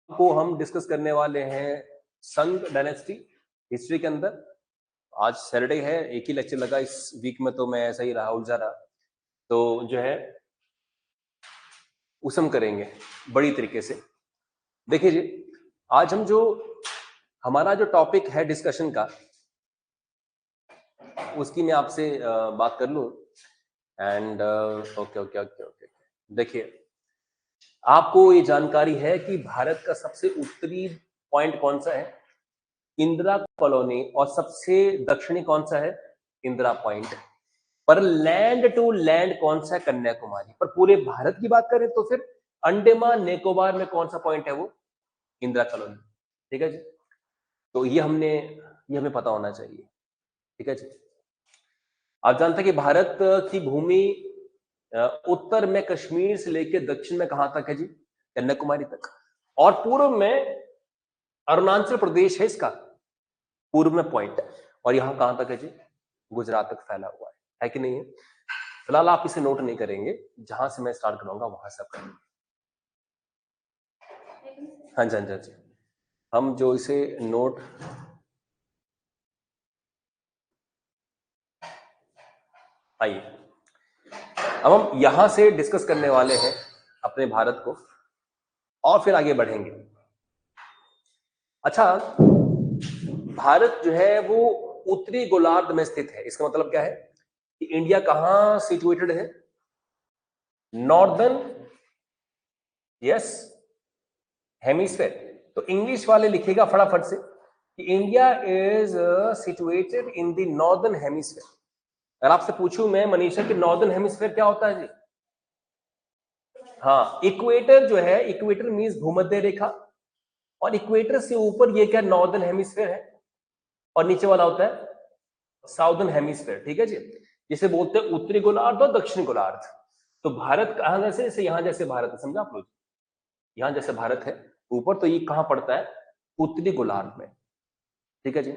को हम डिस्कस करने वाले हैं संग डायनेस्टी हिस्ट्री के अंदर। आज सैटरडे है, एक ही लेक्चर लगा इस वीक में, तो मैं ऐसा ही रहा, उलझा रहा। तो जो है उसम करेंगे बड़ी तरीके से। देखिए जी, आज हम हमारा जो टॉपिक है डिस्कशन का, उसकी मैं आपसे बात कर लूं। And okay okay okay okay देखिए, आपको ये जानकारी है कि भारत का सबसे उत्तरी पॉइंट कौन सा है? इंदिरा कॉलोनी। और सबसे दक्षिणी कौन सा है? इंदिरा पॉइंट। पर लैंड टू लैंड कौन सा है? कन्याकुमारी। पर पूरे भारत की बात करें तो फिर अंडमान निकोबार में कौन सा पॉइंट है? वो इंदिरा कॉलोनी। ठीक है जी, तो ये हमें पता होना चाहिए। ठीक है जी, आप जानते हैं कि भारत की भूमि उत्तर में कश्मीर से लेकर दक्षिण में कहां तक है जी? कन्याकुमारी तक। और पूर्व में अरुणाचल प्रदेश है इसका पूर्व में पॉइंट। और यहां कहां तक है जी? गुजरात तक फैला हुआ है कि नहीं है? फिलहाल आप इसे नोट नहीं करेंगे, जहां से मैं स्टार्ट करूंगा वहां से आप करेंगे। हाँ जी हाँ जी हाँ जी, हम जो इसे नोट आइए, अब हम यहां से डिस्कस करने वाले हैं अपने भारत को, और फिर आगे बढ़ेंगे। अच्छा, भारत जो है वो उत्तरी गोलार्ध में स्थित है। इसका मतलब क्या है कि इंडिया कहां सिचुएटेड है? Northern, yes, hemisphere. तो इंग्लिश वाले लिखेगा फटाफट से कि India is situated in the northern hemisphere. अगर आपसे पूछूं मैं, मनीषा, कि नॉर्दर्न हेमिस्फेयर क्या होता है जी? हाँ, इक्वेटर जो है, इक्वेटर मींस भूमध्य रेखा, और इक्वेटर से ऊपर ये क्या? नॉर्दर्न हेमिस्फेयर है, और नीचे वाला होता है साउदर्न हेमिस्फेयर। ठीक है जी, जिसे बोलते हैं उत्तरी गोलार्ध और दक्षिणी गोलार्ध। तो भारत कहां जैसे यहां जैसे भारत है, समझा आप लोग? यहां जैसे भारत है ऊपर, तो ये कहां पड़ता है? उत्तरी गोलार्ध में। ठीक है जी,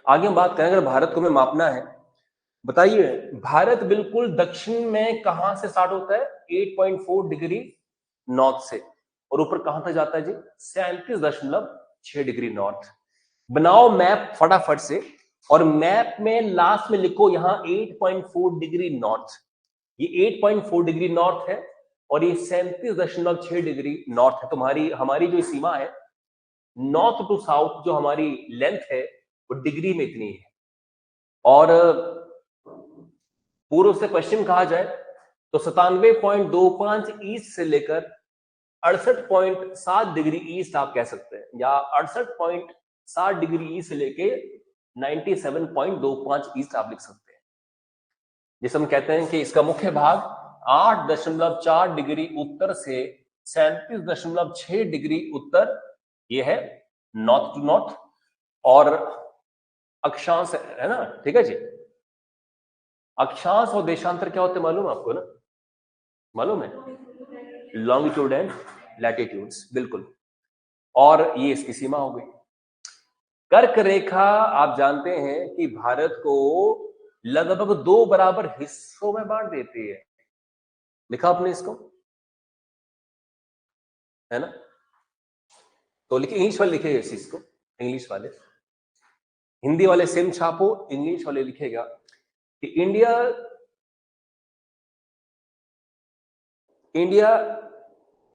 आगे हम बात करें, अगर भारत को हमें मापना है, बताइए भारत बिल्कुल दक्षिण में कहां से स्टार्ट होता है? 8.4 डिग्री नॉर्थ से, और ऊपर कहां तक जाता है जी? 37.6 डिग्री नॉर्थ। बनाओ मैप फटाफट से, और मैप में लास्ट में लिखो यहां 8.4 डिग्री नॉर्थ। ये 8.4 डिग्री नॉर्थ है, और ये 37.6 डिग्री नॉर्थ है। तुम्हारी हमारी जो सीमा है नॉर्थ टू साउथ, जो हमारी लेंथ है, वो डिग्री में इतनी है। और पूर्व से पश्चिम कहा जाए तो 97.25 ईस्ट से लेकर 68.7 डिग्री ईस्ट आप कह सकते हैं, या 68.7 डिग्री ईस्ट से लेके 97.25 ईस्ट आप लिख सकते हैं। जिसे हम कहते हैं कि इसका मुख्य भाग 8.4 डिग्री उत्तर से 37.6 डिग्री उत्तर, ये है नॉर्थ टू नॉर्थ। और अक्षांश है ना, ठीक है जी। अक्षांश और देशांतर क्या होते हैं मालूम है आपको ना? मालूम है, लॉन्गिट्यूड एंड लैटिट्यूड्स, बिल्कुल। और ये इसकी सीमा हो गई। कर्क रेखा आप जानते हैं कि भारत को लगभग 2 बराबर हिस्सों में बांट देती है। लिखा आपने इसको, है ना? तो लिखिए, इंग्लिश वाले लिखेगा इस चीज को, इंग्लिश वाले। हिंदी वाले सेम छापो, इंग्लिश वाले लिखेगा कि India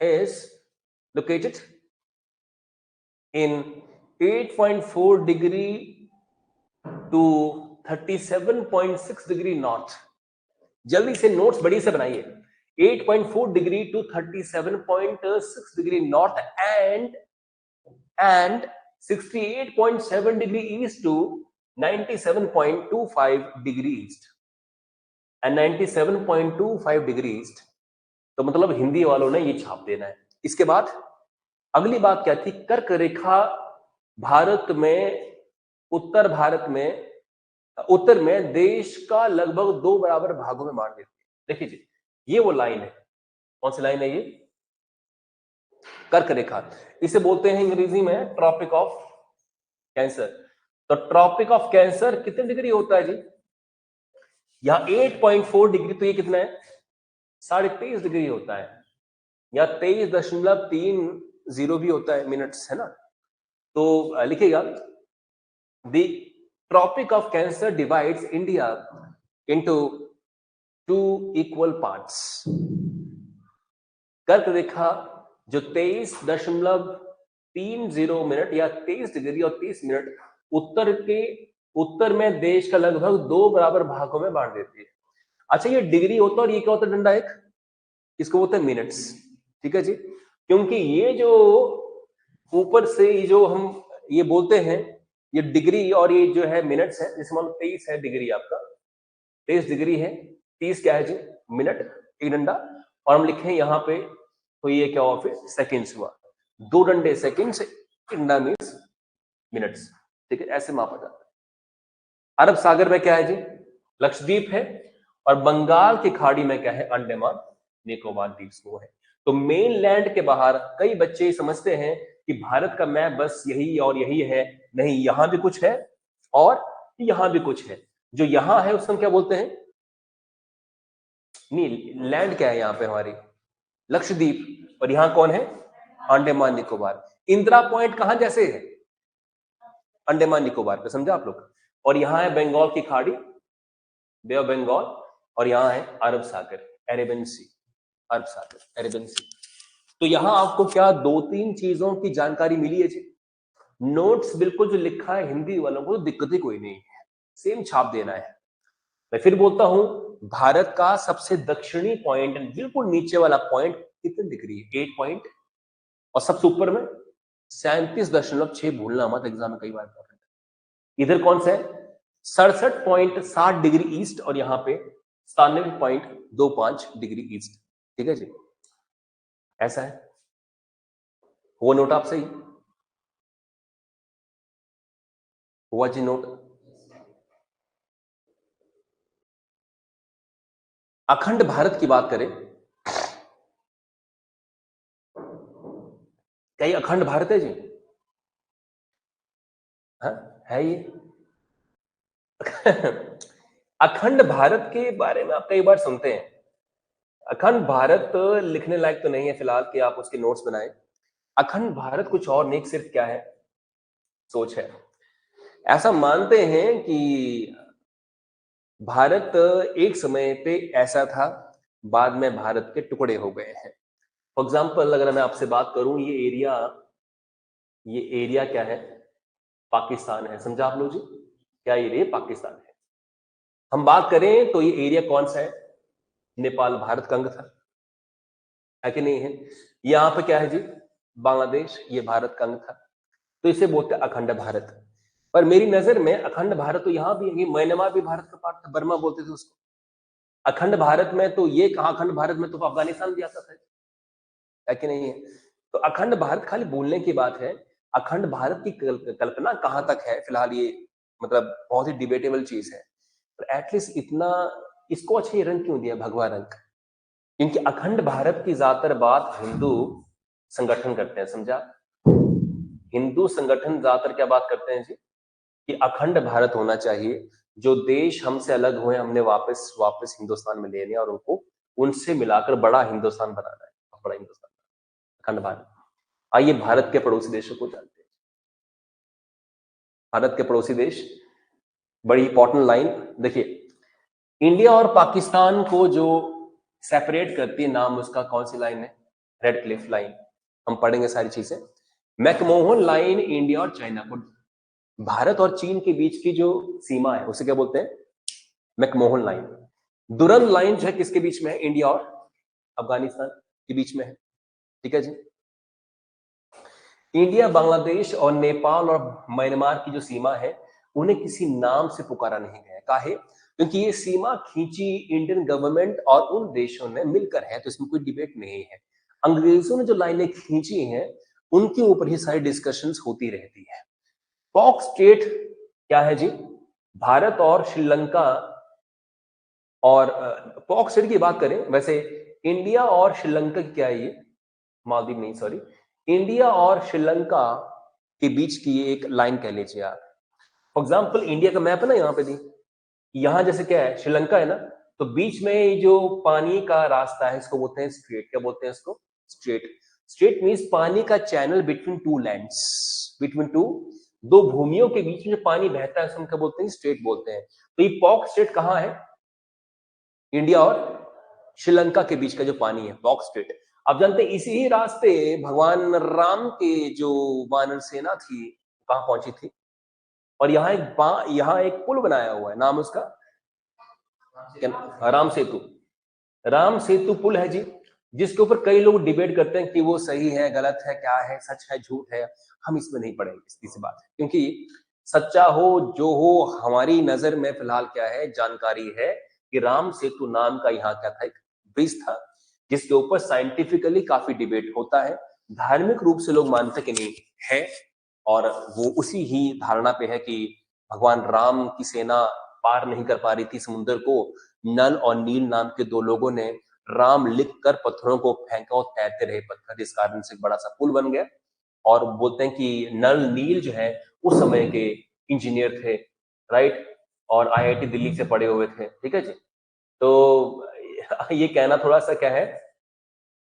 is located in 8.4 degree to 37.6 degree north। जल्दी से नोट्स बड़ी से बनाइए। 8.4 degree to 37.6 degree north, and 68.7 degree east to 97.25 degree east, and 97.25 degree east. तो मतलब हिंदी वालों ने ये छाप देना है। इसके बाद अगली बात क्या थी? कर्क रेखा भारत में, उत्तर में देश का लगभग 2 बराबर भागों में बांट देती है। देखिए जी, ये वो लाइन है। कौन सी लाइन है ये? कर्क रेखा। इसे बोलते हैं अंग्रेजी में ट्रॉपिक ऑफ कैंसर। तो ट्रॉपिक ऑफ कैंसर कितने डिग्री होता है जी? यहां 8.4 डिग्री, तो ये कितना है? 23.5 डिग्री होता है, या 23.3 0 भी होता है मिनट्स, है ना। तो लिखिएगा, the tropic of cancer divides India into 2 equal parts. कर्क रेखा जो 23.30 मिनट या 23 डिग्री और 30 मिनट उत्तर में देश का लगभग 2 बराबर भागों में बांट देती है। अच्छा, ये डिग्री होता है और ये क्या होता है डंडा एक, इसको बोलते हैं मिनट्स, ठीक है जी। क्योंकि ये जो ऊपर से ये जो हम ये बोलते हैं ये डिग्री और ये जो है मिनट्स है, जैसे मान लो 23 है डिग्री, आपका 23 डिग्री है, 30 क्या है जी मिनट, एक डंडा, और हम लिखे यहाँ पे तो ये क्या हुआ फिर सेकेंड्स हुआ, 2 डंडे सेकेंड्स, एक डंडा मीन्स मिनट्स, ठीक है, ऐसे मापा जाता है। अरब सागर में क्या है जी लक्षद्वीप है, और बंगाल की खाड़ी में क्या है अंडमान निकोबार द्वीप समूह है। तो मेन लैंड के बाहर कई बच्चे समझते हैं कि भारत का मैप बस यही और यही है, नहीं, यहां भी कुछ है और यहां भी कुछ है। जो यहां है उसको हम क्या बोलते हैं, नहीं लैंड क्या है यहाँ पे हमारी लक्षद्वीप, और यहां कौन है अंडमान निकोबार। इंदिरा पॉइंट कहां जैसे है अंडमान निकोबार पे, समझा आप लोग। और यहां है बंगाल की खाड़ी बे ऑफ बंगाल, और यहां है अरब सागर अरेबियन सी, अरब सागर अरेबियन सी। तो यहां आपको क्या 2-3 चीजों की जानकारी मिली है जी। नोट्स बिल्कुल जो लिखा है हिंदी वालों को तो दिक्कत ही कोई नहीं है, सेम छाप देना है। मैं फिर बोलता हूं, भारत का सबसे दक्षिणी पॉइंट बिल्कुल नीचे वाला पॉइंट कितने डिग्री है 8 पॉइंट, और सबसे ऊपर में 37.6, भूलना मत एग्जाम में कई बार। इधर कौन सा है 67.7 डिग्री ईस्ट, और यहां पे 97.25 डिग्री ईस्ट, ठीक है जी, ऐसा है। वो नोट आप सही हुआ जी नोट। अखंड भारत की बात करें, क्या ये अखंड भारत है जी, हाँ है ये अखंड भारत के बारे में आप कई बार सुनते हैं, अखंड भारत लिखने लायक तो नहीं है फिलहाल कि आप उसके नोट्स बनाएं। अखंड भारत कुछ और नहीं, सिर्फ क्या है सोच है। ऐसा मानते हैं कि भारत एक समय पे ऐसा था, बाद में भारत के टुकड़े हो गए हैं। फॉर एग्जाम्पल अगर मैं आपसे बात करूं, ये एरिया क्या है पाकिस्तान है, समझा आप लोग जी, क्या एरिया पाकिस्तान है। हम बात करें तो ये एरिया कौन सा है, नेपाल भारत का अंग था, है कि नहीं है। यहाँ पे क्या है जी बांग्लादेश, ये भारत का अंग था, तो इसे बोलते हैं अखंड भारत। पर मेरी नजर में अखंड भारत तो यहाँ भी है, म्यांमार भी भारत का पार्ट था, बर्मा बोलते थे उसको। अखंड भारत में तो ये कहा, अखंड भारत में तो अफगानिस्तान भी आता था, है कि नहीं है। तो अखंड भारत खाली बोलने की बात है, अखंड भारत की कल्पना कहां तक है फिलहाल ये मतलब बहुत ही डिबेटेबल चीज है। पर एटलीस्ट इतना, इसको अच्छा ये रंग क्यों दिया भगवा रंग, क्योंकि अखंड भारत की ज्यादातर बात हिंदू संगठन करते हैं, समझा। हिंदू संगठन ज्यादातर क्या बात करते हैं जी कि अखंड भारत होना चाहिए, जो देश हमसे अलग हुए हमने वापस वापस हिंदुस्तान में लेने और उनको उनसे मिलाकर बड़ा हिंदुस्तान बनाना है, बड़ा हिंदुस्तान, अखंड भारत। आइए भारत के पड़ोसी देशों को जानते हैं। भारत के पड़ोसी देश, बड़ी इंपॉर्टेंट लाइन देखिए, इंडिया और पाकिस्तान को जो सेपरेट करती है, नाम उसका कौन सी लाइन है, रेड क्लिफ लाइन। हम पढ़ेंगे सारी चीजें। मैकमोहन लाइन इंडिया और चाइना को, भारत और चीन के बीच की जो सीमा है उसे क्या बोलते हैं, मैकमोहन लाइन। दुरंत लाइन जो है किसके बीच में है, इंडिया और अफगानिस्तान के बीच में है, ठीक है जी। इंडिया, बांग्लादेश और नेपाल और म्यांमार की जो सीमा है उन्हें किसी नाम से पुकारा नहीं गया, काहे, क्योंकि ये सीमा खींची इंडियन गवर्नमेंट और उन देशों ने मिलकर है, तो इसमें कोई डिबेट नहीं है। अंग्रेजों ने जो लाइनें खींची हैं उनके ऊपर ही सारी डिस्कशंस होती रहती है। पॉक स्टेट क्या है जी, भारत और श्रीलंका, और पॉक स्टेट की बात करें वैसे इंडिया और श्रीलंका की क्या है ये, मालदीव नहीं सॉरी, इंडिया और श्रीलंका के बीच की एक लाइन कह लीजिए आप। फॉर एग्जाम्पल इंडिया का मैप है ना यहाँ पे दी, यहाँ जैसे क्या है श्रीलंका है ना, तो बीच में जो पानी का रास्ता है इसको बोलते हैं स्ट्रेट, क्या बोलते हैं इसको, स्ट्रेट। स्ट्रेट मीन्स पानी का channel between two lands, between two, दो भूमियों के बीच में जो पानी बहता है उसको बोलते हैं स्ट्रेट बोलते हैं। तो ये पॉक स्ट्रेट कहाँ है? इंडिया और श्रीलंका के बीच का जो पानी है, पॉक स्ट्रेट। आप जानते हैं इसी ही रास्ते भगवान राम के जो वानर सेना थी कहां पहुंची थी? और यहाँ एक पुल बनाया हुआ है, नाम उसका राम सेतु। राम सेतु पुल है जी, जिसके ऊपर कई लोग डिबेट करते हैं कि वो सही है, गलत है, क्या है, सच है, झूठ है। हम इसमें नहीं पड़ेंगे, सीधी सी बात है, क्योंकि सच्चा हो जो हो, हमारी नजर में फिलहाल क्या है, जानकारी है कि राम सेतु नाम का यहाँ क्या था, एक ब्रिज था, जिसके ऊपर साइंटिफिकली काफी डिबेट होता है। धार्मिक रूप से लोग मानते कि नहीं है, और वो उसी ही धारणा पे है कि भगवान राम की सेना पार नहीं कर पा रही थी समुद्र को, नल और नील नाम के दो लोगों ने राम लिखकर पत्थरों को फेंका और तैरते रहे पत्थर, जिस कारण से एक बड़ा सा पुल बन गया। और बोलते हैं कि नल नील जो है उस समय के इंजीनियर थे, राइट, और आईआईटी दिल्ली से पढ़े हुए थे, ठीक है जी। तो ये कहना थोड़ा सा क्या है,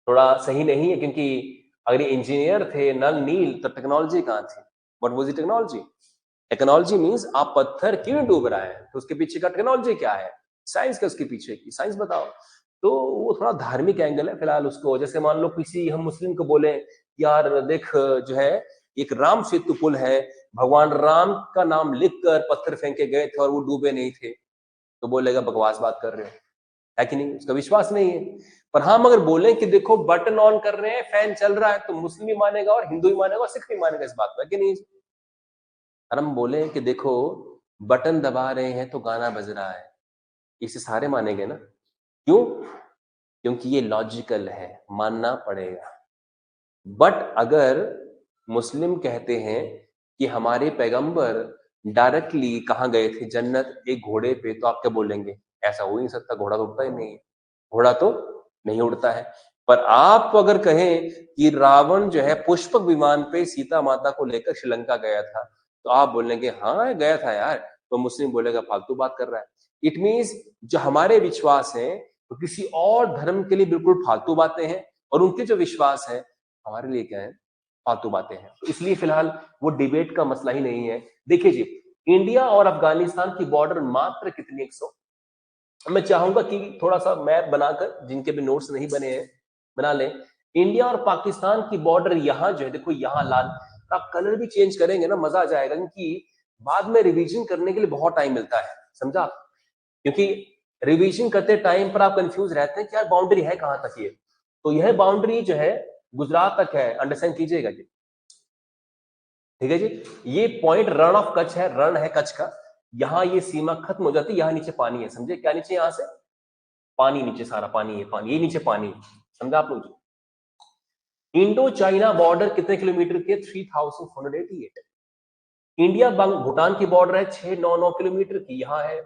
थोड़ा सही नहीं है, क्योंकि अगर ये इंजीनियर थे नल नील तो टेक्नोलॉजी कहाँ थी? What was the technology? Technology means आप पत्थर क्यों डूब रहा है, तो उसके पीछे का टेक्नोलॉजी क्या है, साइंस का उसके पीछे की साइंस बताओ। तो वो थोड़ा धार्मिक एंगल है फिलहाल उसको। जैसे मान लो किसी हम मुस्लिम को बोले यार देख जो है एक राम सेतु पुल है, भगवान राम का नाम लिखकर पत्थर फेंके गए थे और वो डूबे नहीं थे, तो बोलेगा बकवास बात कर रहे हो, है कि नहीं? उसका विश्वास नहीं है। पर हम अगर बोले कि देखो बटन ऑन कर रहे हैं, फैन चल रहा है, तो मुस्लिम भी मानेगा और हिंदू भी मानेगा और सिख भी मानेगा इस बात को, है कि नहीं? और हम बोले कि देखो बटन दबा रहे हैं तो गाना बज रहा है, इसे सारे मानेंगे ना? क्यों? क्योंकि ये लॉजिकल है, मानना पड़ेगा। बट अगर मुस्लिम कहते हैं कि हमारे पैगंबर डायरेक्टली कहाँ गए थे, जन्नत, एक घोड़े पे, तो आप क्या बोलेंगे? ऐसा हो ही नहीं सकता, घोड़ा तो उड़ता ही नहीं है, घोड़ा तो नहीं उड़ता है। पर आप अगर कहें कि रावण जो है पुष्पक विमान पे सीता माता को लेकर श्रीलंका गया था, तो आप बोलेंगे हाँ गया था यार, तो मुस्लिम बोलेगा फालतू बात कर रहा है। इट मीन्स जो हमारे विश्वास हैं तो किसी और धर्म के लिए बिल्कुल फालतू बातें हैं, और उनके जो विश्वास है हमारे लिए क्या है, फालतू बातें हैं। तो इसलिए फिलहाल वो डिबेट का मसला ही नहीं है। देखिए जी, इंडिया और अफगानिस्तान की बॉर्डर मात्र कितनी, 100। मैं चाहूंगा कि थोड़ा सा मैप बनाकर, जिनके भी नोट्स नहीं बने हैं बना लें। इंडिया और पाकिस्तान की बॉर्डर यहाँ जो है, देखो यहाँ लाल, आप कलर भी चेंज करेंगे ना मजा आ जाएगा, क्योंकि बाद में रिवीजन करने के लिए बहुत टाइम मिलता है, समझा? क्योंकि रिवीजन करते टाइम पर आप कंफ्यूज रहते हैं कि यार बाउंड्री है कहां तक ये, तो यह बाउंड्री जो है गुजरात तक है, अंडरस्टैंड कीजिएगा जी, ठीक है जी। ये पॉइंट रण ऑफ कच्छ है, रण है कच्छ का, यहाँ ये सीमा खत्म हो जाती है, यहाँ नीचे पानी है, समझे? क्या नीचे? यहाँ से पानी, नीचे सारा पानी है, पानी, ये नीचे पानी है, समझा आप लोग? इंडो चाइना बॉर्डर कितने किलोमीटर की है? 3488। इंडिया भूटान की बॉर्डर है 699 किलोमीटर की, यहाँ है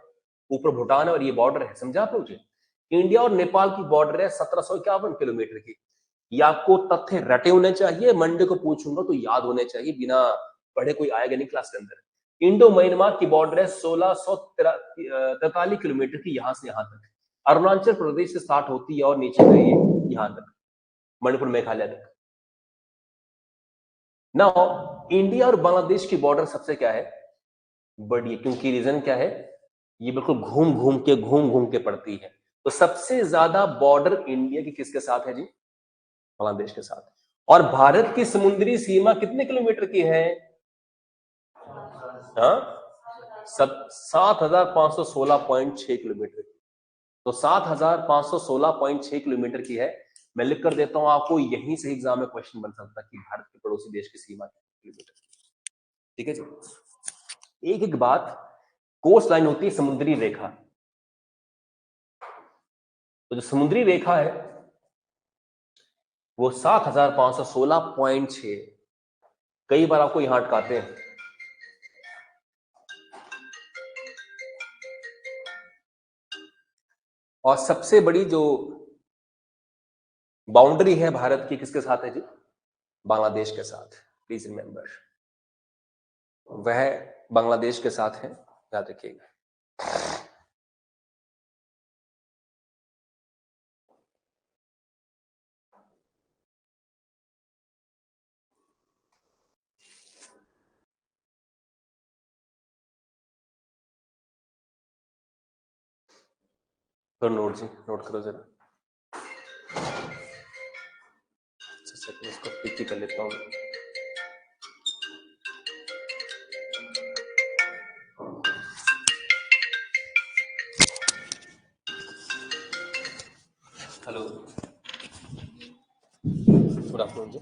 ऊपर भूटान है और ये बॉर्डर है, समझा आप लोग? इंडिया और नेपाल की बॉर्डर है 1751 किलोमीटर की। ये आपको तथ्य रटे होने चाहिए, मंडे को पूछूंगा तो याद होने चाहिए, बिना पढ़े कोई आएगा नहीं क्लास के अंदर। इंडो म्यांमार की बॉर्डर है 1643 किलोमीटर की, यहां से यहां तक। अरुणाचल प्रदेश से स्टार्ट होती है और नीचे गई है यहां तक, मणिपुर मेघालय तक। ना इंडिया और बांग्लादेश की बॉर्डर सबसे क्या है, बड़ी है, क्योंकि रीजन क्या है, ये बिल्कुल घूम घूम के पड़ती है। तो सबसे ज्यादा बॉर्डर इंडिया की किसके साथ है जी? बांग्लादेश के साथ। और भारत की समुद्री सीमा कितने किलोमीटर की है? हाँ, 7516.6 किलोमीटर की। तो 7516.6 किलोमीटर की है। मैं लिख कर देता हूं आपको, यहीं से एग्जाम में क्वेश्चन बन सकता है कि भारत के पड़ोसी देश की सीमा कितने किलोमीटर की, ठीक है जी। एक एक बात, कोस्ट लाइन होती है समुद्री रेखा, तो जो समुद्री रेखा है वो 7516.6, कई बार आपको यहां अटकाते हैं। और सबसे बड़ी जो बाउंड्री है भारत की किसके साथ है जी? बांग्लादेश के साथ, प्लीज रिमेंबर, वह बांग्लादेश के साथ है, याद रखिएगा। तो नोट जी, नोट करो जरा। अच्छा, तो इसको टिक ही कर लेता हूँ। हेलो, गुड आफ्टरनून जी।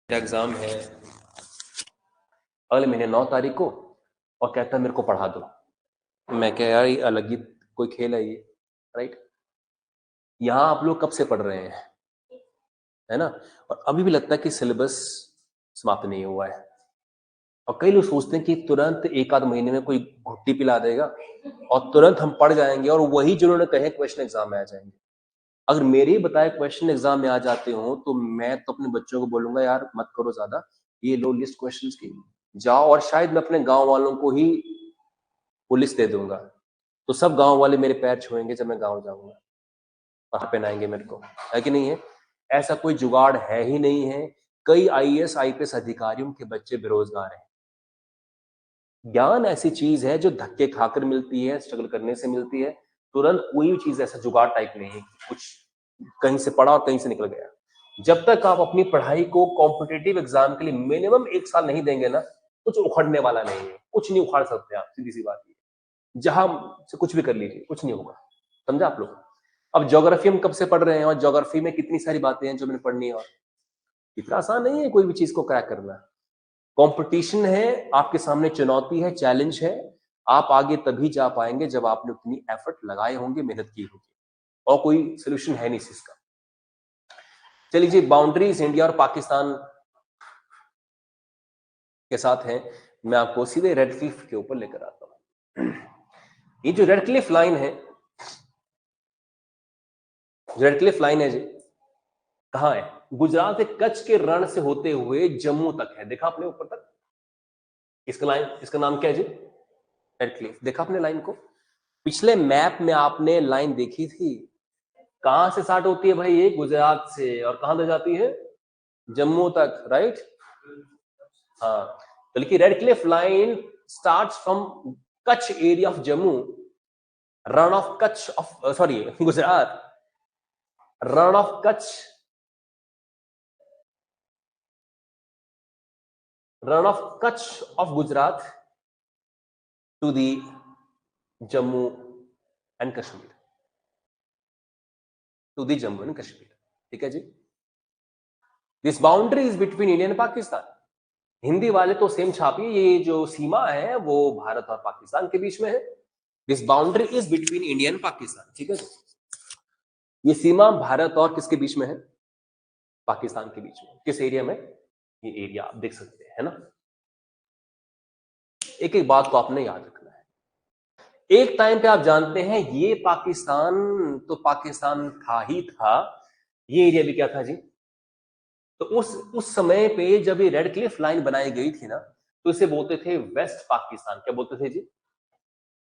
एग्जाम है अगले महीने 9 तारीख को, और कहता है मेरे को पढ़ा दो। मैं क्या यार, ये अलग ही कोई खेल है ये, राइट? यहाँ आप लोग कब से पढ़ रहे हैं, है ना? और अभी भी लगता है कि सिलेबस समाप्त नहीं हुआ है। और कई लोग सोचते हैं कि तुरंत एक आध महीने में कोई घुट्टी पिला देगा और तुरंत हम पढ़ जाएंगे और वही जिन्होंने कहे क्वेश्चन एग्जाम में आ जाएंगे। अगर मेरे ही बताए क्वेश्चन एग्जाम में आ जाते हो तो मैं तो अपने बच्चों को बोलूंगा यार मत करो ज्यादा, ये लो लिस्ट क्वेश्चंस की, जाओ, और शायद मैं अपने गांव वालों को ही वो लिस्ट दे दूंगा, तो सब गांव वाले मेरे पैर छुएंगे जब मैं गांव जाऊंगा और पहनाएंगे मेरे को, है कि नहीं है? ऐसा कोई जुगाड़ है ही नहीं है। कई आईएएस आईपीएस अधिकारियों के बच्चे बेरोजगार हैं। ज्ञान ऐसी चीज है जो धक्के खाकर मिलती है, स्ट्रगल करने से मिलती है। तुरंत कोई भी चीज ऐसा जुगाड़ टाइप नहीं है कि कुछ कहीं से पढ़ा और कहीं से निकल गया। जब तक आप अपनी पढ़ाई को कॉम्पिटिटिव एग्जाम के लिए मिनिमम 1 साल नहीं देंगे ना, कुछ उखड़ने वाला नहीं है। कुछ नहीं उखाड़ सकते आप, सीधी सी बात है। जहां से कुछ भी कर लीजिए, कुछ नहीं होगा। समझा आप लोग? अब ज्योग्राफी हम कब से पढ़ रहे हैं, और ज्योग्राफी में कितनी सारी बातें हैं जो मैंने पढ़नी है, और इतना आसान नहीं है कोई भी चीज को क्रैक करना। कंपटीशन है, आपके सामने चुनौती है, चैलेंज है। आप आगे तभी जा पाएंगे जब आपने उतनी एफर्ट लगाए होंगे, मेहनत की होगी, और कोई सोल्यूशन है नहीं इसका। चलिए जी, बाउंड्रीज इंडिया और पाकिस्तान के साथ हैं, मैं आपको सीधे रेड क्लिफ के ऊपर लेकर आता हूं। ये जो रेड क्लिफ लाइन है, रेड क्लिफ लाइन है जी, कहां है? गुजरात के कच्छ के रण से होते हुए जम्मू तक है। देखा आपने ऊपर तक? इसका लाइन, इसका नाम क्या है जी? Red Cliff. देखा आपने लाइन को? पिछले मैप में आपने लाइन देखी थी, कहां से स्टार्ट होती है भाई? ये गुजरात से, और कहां तक जाती है? जम्मू तक, राइट? हाँ, तो लिखिए red cliff line starts from Kutch area of Jammu, Rann of Kutch of sorry Gujarat, Rann of Kutch, Rann of Kutch of Gujarat to the Jammu and Kashmir, to the Jammu and Kashmir. ठीक है जी? This boundary is between India and Pakistan. Hindi वाले तो सेम छापिए, ये जो सीमा है वो भारत और पाकिस्तान के बीच में है। This boundary is between India and Pakistan. ठीक है जी? ये सीमा भारत और किसके बीच में है? पाकिस्तान के बीच में। किस एरिया में? ये एरिया आप देख सकते हैं, है ना? एक एक बात को आपने याद रखना है। एक टाइम पे आप जानते हैं ये पाकिस्तान तो पाकिस्तान था ही था, ये एरिया भी क्या था जी? तो उस समय पे जब ये रेड क्लिफ लाइन बनाई गई थी ना, तो इसे बोलते थे वेस्ट पाकिस्तान। क्या बोलते थे जी?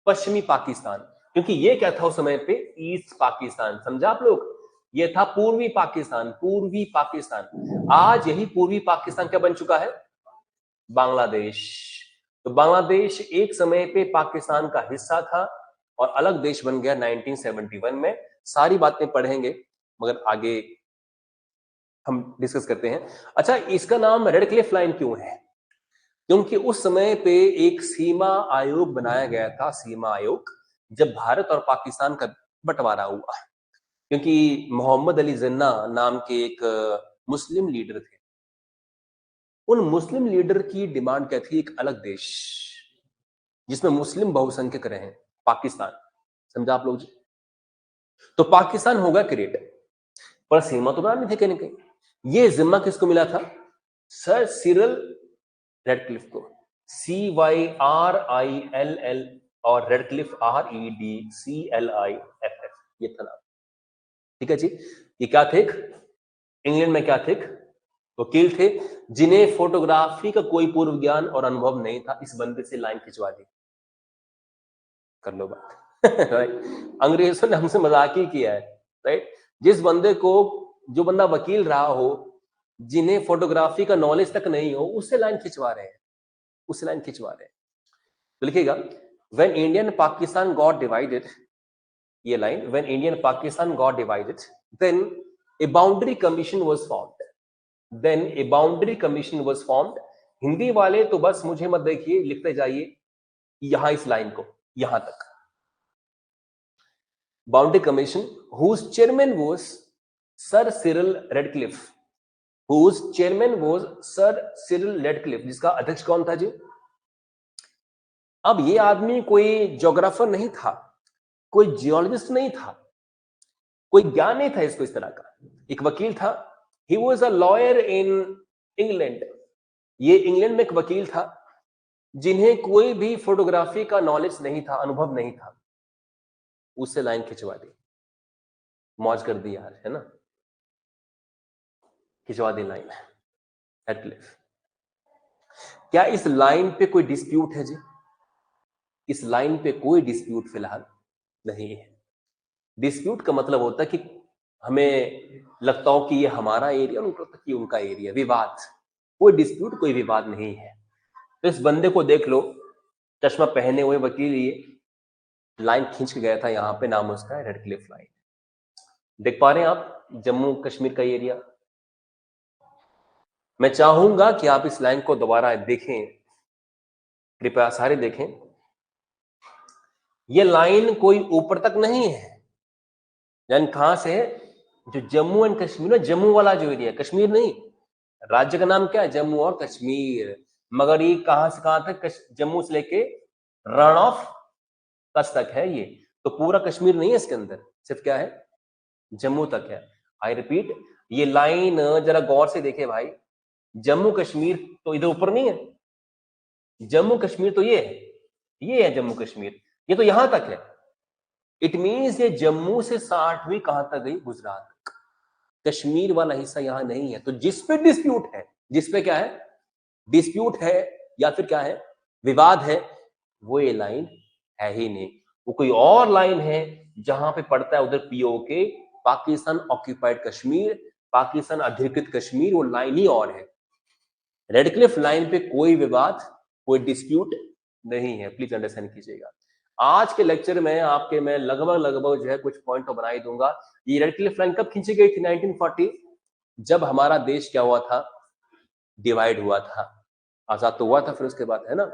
पश्चिमी पाकिस्तान। क्योंकि ये क्या था उस समय पे? ईस्ट पाकिस्तान। समझा आप लोग? ये था पूर्वी पाकिस्तान, पूर्वी पाकिस्तान। आज यही पूर्वी पाकिस्तान क्या बन चुका है? बांग्लादेश। तो बांग्लादेश एक समय पे पाकिस्तान का हिस्सा था और अलग देश बन गया 1971 में। सारी बातें पढ़ेंगे, मगर आगे हम डिस्कस करते हैं। अच्छा, इसका नाम रेड क्लिफ लाइन क्यों है? क्योंकि उस समय पे एक सीमा आयोग बनाया गया था, सीमा आयोग, जब भारत और पाकिस्तान का बंटवारा हुआ। क्योंकि मोहम्मद अली जिन्ना नाम के एक मुस्लिम लीडर थे। उन मुस्लिम लीडर की डिमांड क्या थी? एक अलग देश जिसमें मुस्लिम बहुसंख्यक रहे, पाकिस्तान। समझा आप लोग जी? तो पाकिस्तान होगा क्रिएट, पर सीमा तो बनानी थी कहीं ना कहीं। ये जिम्मा किसको मिला था? सर सिरिल रेडक्लिफ को। CYRILL और रेडक्लिफ REDCLIFF, ये था नाम। ठीक है जी? ये क्या थे? इंग्लैंड में क्या थे? वकील थे, जिन्हें फोटोग्राफी का कोई पूर्व ज्ञान और अनुभव नहीं था। इस बंदे से लाइन खिंचवा दी, कर लो बात। राइट? अंग्रेजों ने हमसे मजाक ही किया है, राइट? जिस बंदे को, जो बंदा वकील रहा हो, जिन्हें फोटोग्राफी का नॉलेज तक नहीं हो, उससे लाइन खिंचवा रहे हैं, उससे लाइन खिंचवा रहे हैं। तो लिखिएगा, when India and Pakistan got divided, ये line, when India and Pakistan got divided, then a boundary commission was formed, then a boundary commission was formed. Hindi वाले तो बस मुझे मत देखिए, लिखते जाइए यहां इस लाइन को, यहां तक। Boundary commission whose chairman was Sir Cyril Radcliffe, whose chairman was Sir Cyril Radcliffe, जिसका अध्यक्ष कौन था जी? अब ये आदमी कोई ज्योग्राफर नहीं था, कोई जियोलॉजिस्ट नहीं था, कोई ज्ञान नहीं था इसको इस तरह का। एक वकील था, he was a lawyer in England. ये इंग्लैंड में एक वकील था जिन्हें कोई भी फोटोग्राफी का नॉलेज नहीं था, अनुभव नहीं था। उससे लाइन खिंचवा दी, मौज कर दी यार, है ना? खिंचवा दी लाइन रेडक्लिफ। क्या इस लाइन पे कोई डिस्प्यूट है जी? इस लाइन पे कोई डिस्प्यूट फिलहाल नहीं है। डिस्प्यूट का मतलब होता है कि हमें लगता हो कि ये हमारा एरिया, उनको लगता है कि उनका एरिया। विवाद, कोई डिस्प्यूट, कोई विवाद नहीं है। तो इस बंदे को देख लो, चश्मा पहने हुए वकील, ये लाइन खींच के गया था, यहां पे नाम उसका है रेडक्लिफ लाइन। देख पा रहे हैं आप जम्मू कश्मीर का एरिया? मैं चाहूंगा कि आप इस लाइन को दोबारा देखें, कृपया सारे देखें। ये लाइन कोई ऊपर तक नहीं है, यानी कहां से है? जो जम्मू एंड कश्मीर है, जम्मू वाला जो एरिया, कश्मीर नहीं। राज्य का नाम क्या है? जम्मू और कश्मीर। मगर ये कहां से कहां तक? जम्मू से लेके रण ऑफ कच्छ तक है ये। तो पूरा कश्मीर नहीं है इसके अंदर, सिर्फ क्या है? जम्मू तक है। आई रिपीट, ये लाइन जरा गौर से देखे भाई, जम्मू कश्मीर तो इधर ऊपर नहीं है, जम्मू कश्मीर तो ये है जम्मू कश्मीर, ये तो यहां तक है। इट मींस ये जम्मू से 60वीं कहां तक गई? गुजरात तक। कश्मीर वाला हिस्सा यहां नहीं है। तो जिस पे डिस्प्यूट है, जिस पे क्या है डिस्प्यूट है या फिर क्या है विवाद है, वो ये लाइन है ही नहीं। वो कोई और लाइन है जहां पे पड़ता है उधर पीओके, पाकिस्तान ऑक्यूपाइड कश्मीर, पाकिस्तान अधिकृत कश्मीर, वो लाइन ही और है। रेड क्लिफ लाइन पे कोई विवाद, कोई डिस्प्यूट नहीं है, प्लीज अंडरस्टैंड कीजिएगा। आज के लेक्चर में आपके मैं लगभग जो है कुछ पॉइंट तो बना ही दूंगा। ये रेड क्लिफ लाइन कब खींची गई थी? 1940, जब हमारा देश क्या हुआ था? डिवाइड हुआ था, आजाद तो हुआ था फिर उसके बाद, है ना।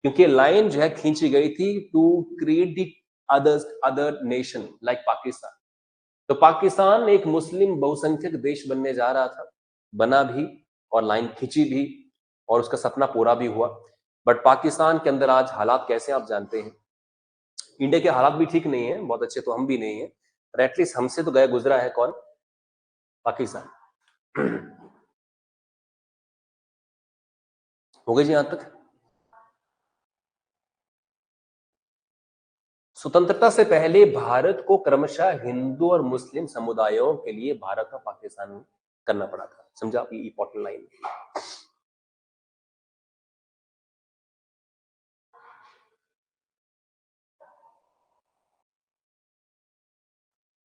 क्योंकि लाइन जो है खींची गई थी to create the other nation like Pakistan. तो पाकिस्तान एक मुस्लिम बहुसंख्यक देश बनने जा रहा था, बना भी और लाइन खींची भी और उसका सपना पूरा भी हुआ। बट पाकिस्तान के अंदर आज हालात कैसे आप जानते हैं। इंडिया के हालात भी ठीक नहीं है, बहुत अच्छे तो हम भी नहीं है, पर एटलीस्ट हमसे तो गया गुजरा है कौन? पाकिस्तान। हो गए जी यहां तक? स्वतंत्रता से पहले भारत को क्रमशः हिंदू और मुस्लिम समुदायों के लिए भारत और पाकिस्तान करना पड़ा था। समझा? ये important line.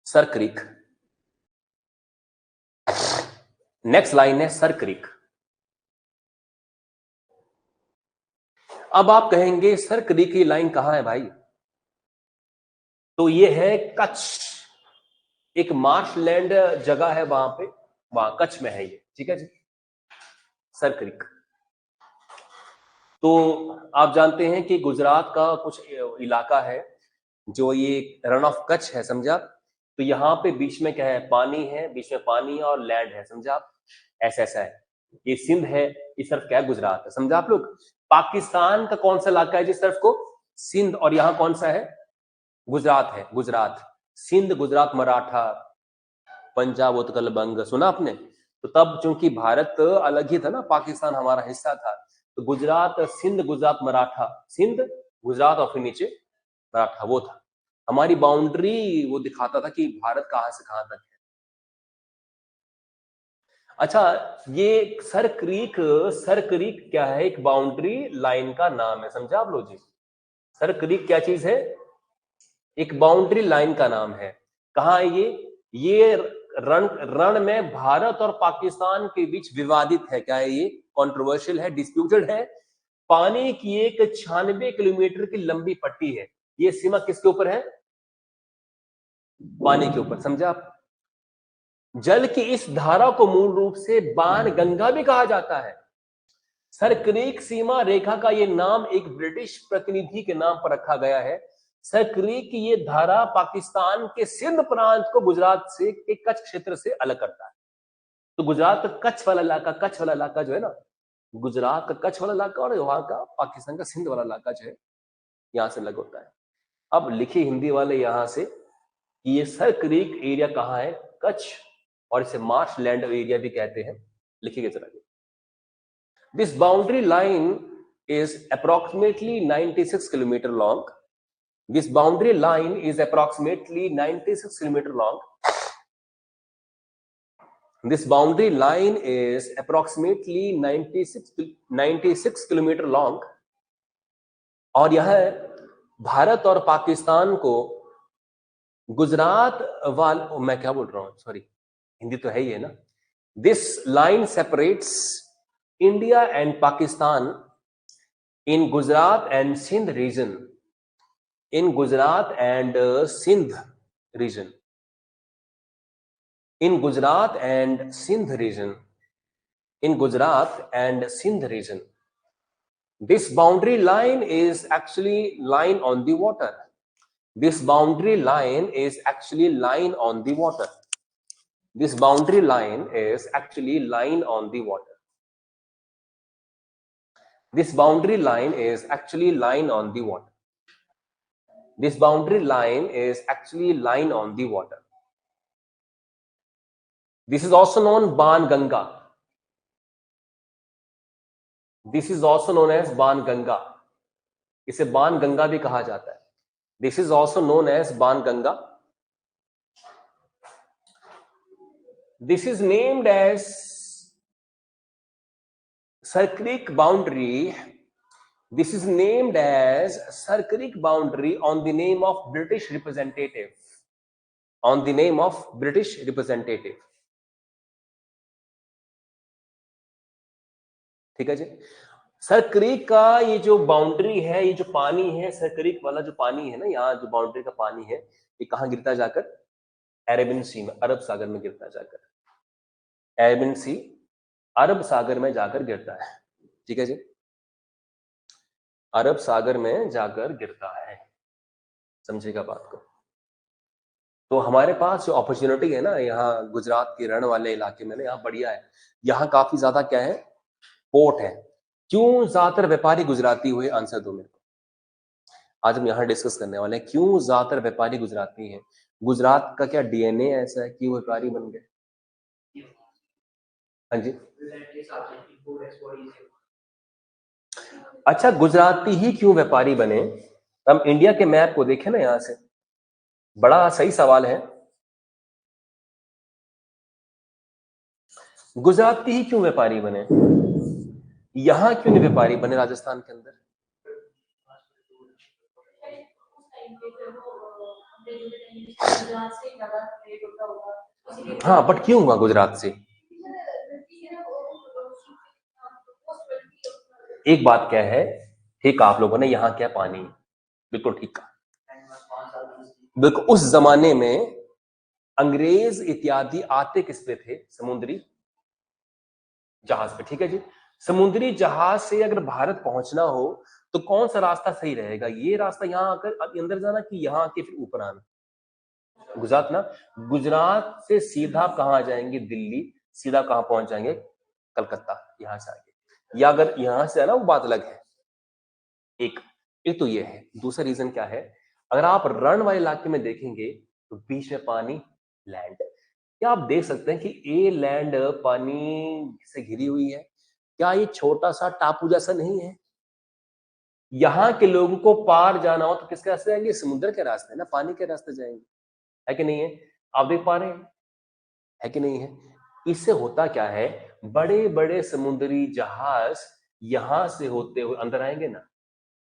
Sir creek, next line है सर क्रीक। अब आप कहेंगे सर क्रीक की लाइन कहां है भाई? तो ये है कच्छ, एक मार्शलैंड जगह है वहां पे, वहां कच्छ में है ये, ठीक है जी, सर क्रीक। तो आप जानते हैं कि गुजरात का कुछ इलाका है जो ये रन ऑफ कच्छ है, समझा? तो यहाँ पे बीच में क्या है? पानी है, बीच में पानी और लैंड है, समझा आप? ऐसा है। ये सिंध है, इस तरफ क्या है? गुजरात है, समझा आप लोग? पाकिस्तान का कौन सा इलाका है जिस तरफ को? सिंध। और यहाँ कौन सा है? गुजरात है, गुजरात। सिंध, गुजरात, मराठा, पंजाब, उत्कल, बंग, सुना आपने? तो तब चूंकि भारत अलग ही था ना, पाकिस्तान हमारा हिस्सा था, तो गुजरात, सिंध, गुजरात, मराठा, सिंध, गुजरात और फिर नीचे मराठा, वो था हमारी बाउंड्री। वो दिखाता था कि भारत कहां से कहां तक है। अच्छा, ये सर क्रीक क्या है? एक बाउंड्री लाइन का नाम है, समझा आप लोग जी? सर क्रीक क्या चीज है? एक बाउंड्री लाइन का नाम है। कहां है ये रण में भारत और पाकिस्तान के बीच विवादित है। क्या है ये? कंट्रोवर्शियल है, डिस्प्यूटेड है। पानी की एक 96 किलोमीटर की लंबी पट्टी है। ये सीमा किसके ऊपर है? पानी के ऊपर, समझा आप? जल की इस धारा को मूल रूप से बाण गंगा भी कहा जाता है। सर क्रीक सीमा रेखा का ये नाम एक ब्रिटिश प्रतिनिधि के नाम पर रखा गया है। सर क्रीक की ये धारा पाकिस्तान के सिंध प्रांत को गुजरात से के कच्छ क्षेत्र से अलग करता है। तो गुजरात का कच्छ वाला इलाका जो है ना, गुजरात का कच्छ वाला इलाका और वहां का पाकिस्तान का सिंध वाला इलाका जो है, यहां से अलग होता है। अब लिखिए हिंदी वाले यहां से कि ये सर क्रीक एरिया कहाँ है? कच्छ, और इसे मार्श लैंड एरिया भी कहते हैं। लिखिएगा जरा। This boundary line is approximately 96 kilometer long. This boundary line is approximately 96 kilometer long. This boundary line is approximately 96 kilometre long. और यह भारत और पाकिस्तान को गुजरात मैं क्या बोल रहा हूं, सॉरी, हिंदी तो है ही है ना। This line separates India and Pakistan in Gujarat and Sindh region, in Gujarat and Sindh region, in Gujarat and Sindh region, in Gujarat and Sindh region. This boundary line is actually line on the water. This boundary line is actually line on the water. This boundary line is actually line on the water. This boundary line is actually line on the water. This boundary line is actually line on the water. This is also known Ban Ganga. This is also known as Ban Ganga, इसे बाण गंगा भी कहा जाता है। This is also known as Ban Ganga. This is named as Sir Creek boundary. This is named as Sir Creek boundary on the name of British representative. On the name of British representative. ठीक है जी। Sir creek का ये जो boundary है, ये जो पानी है, सर क्रीक वाला जो पानी है ना, यहाँ जो बाउंड्री का पानी है, ये कहाँ गिरता जाकर? अरेबियन सी में, अरब सागर में गिरता जाकर। अरेबियन सी अरब सागर में जाकर गिरता है। ठीक है जी, अरब सागर में जाकर गिरता है। समझिएगा बात को। तो हमारे पास जो अपॉर्चुनिटी है ना, यहाँ गुजरात के रण वाले इलाके में ना, यहाँ बढ़िया है। यहाँ काफी ज्यादा क्या है? पोर्ट है। क्यों ज्यादातर व्यापारी गुजराती हुए? आंसर दो मेरे को। आज हम यहाँ डिस्कस करने वाले हैं क्यों ज्यादातर व्यापारी गुजराती हैं। गुजरात का क्या डीएनए ऐसा है कि वो व्यापारी बन गए? हाँ जी। अच्छा, गुजराती ही क्यों व्यापारी बने? हम इंडिया के मैप को देखें ना, यहाँ से बड़ा सही सवाल है। गुजराती ही क्यों व्यापारी बने? यहां क्यों नहीं व्यापारी बने राजस्थान के अंदर? हाँ, बट क्यों हुआ गुजरात से? एक बात क्या है, ठीक आप लोगों ने यहाँ क्या पानी, बिल्कुल ठीक कहा। बिल्कुल, उस जमाने में अंग्रेज इत्यादि आते किस पे थे? समुद्री जहाज पे। ठीक है जी। समुद्री जहाज से अगर भारत पहुंचना हो तो कौन सा रास्ता सही रहेगा? ये रास्ता यहाँ आकर अंदर जाना कि यहाँ आके फिर ऊपर आना? गुजरात ना। गुजरात से सीधा कहाँ जाएंगे? दिल्ली। सीधा कहाँ पहुंच जाएंगे? कलकत्ता। यहाँ से आगे, या अगर यहाँ से है ना, वो बात अलग है। एक तो ये है। दूसरा रीजन क्या है? अगर आप रण वाले इलाके में देखेंगे तो बीच में पानी, लैंड। क्या आप देख सकते हैं कि ये लैंड पानी से घिरी हुई है? क्या ये छोटा सा टापू जैसा नहीं है? यहाँ के लोगों को पार जाना हो तो किसके रास्ते जाएंगे? समुद्र के रास्ते ना, पानी के रास्ते जाएंगे। है कि नहीं है? आप देख पा रहे हैं, है कि नहीं है? इससे होता क्या है, बड़े बड़े समुद्री जहाज यहां से होते हुए अंदर आएंगे ना,